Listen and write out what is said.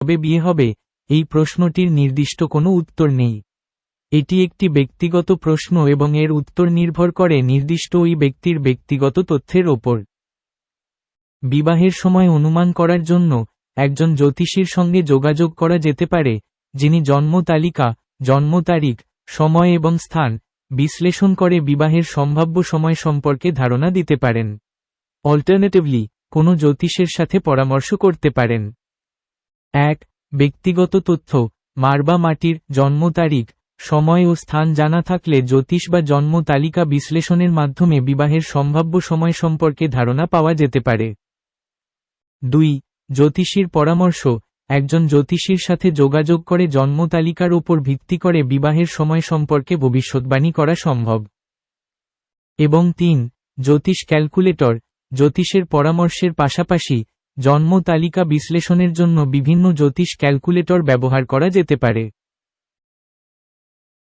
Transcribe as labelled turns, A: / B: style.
A: কবে বিয়ে হবে, এই প্রশ্নটির নির্দিষ্ট কোনো উত্তর নেই। এটি একটি ব্যক্তিগত প্রশ্ন এবং এর উত্তর নির্ভর করে নির্দিষ্ট ওই ব্যক্তির ব্যক্তিগত তথ্যের ওপর। বিবাহের সময় অনুমান করার জন্য একজন জ্যোতিষীর সঙ্গে যোগাযোগ করা যেতে পারে, যিনি জন্ম তালিকা, জন্ম তারিখ, সময় এবং স্থান বিশ্লেষণ করে বিবাহের সম্ভাব্য সময় সম্পর্কে ধারণা দিতে পারেন। অল্টারনেটিভলি, কোনো জ্যোতিষের সাথে পরামর্শ করতে পারেন। 1. ব্যক্তিগত তথ্য, মার বা মাটির জন্ম তারিখ, সময় ও স্থান জানা থাকলে জ্যোতিষ বা জন্ম তালিকা বিশ্লেষণের মাধ্যমে বিবাহের সম্ভাব্য সময় সম্পর্কে ধারণা পাওয়া যেতে পারে। 2. জ্যোতিষীর পরামর্শ, একজন জ্যোতিষীর সাথে যোগাযোগ করে জন্ম তালিকার উপর ভিত্তি করে বিবাহের সময় সম্পর্কে ভবিষ্যদ্বাণী করা সম্ভব। এবং 3. জ্যোতিষ ক্যালকুলেটর, জ্যোতিষের পরামর্শের পাশাপাশি জন্ম তালিকা বিশ্লেষণের জন্য বিভিন্ন জ্যোতিষ ক্যালকুলেটর ব্যবহার করা যেতে পারে।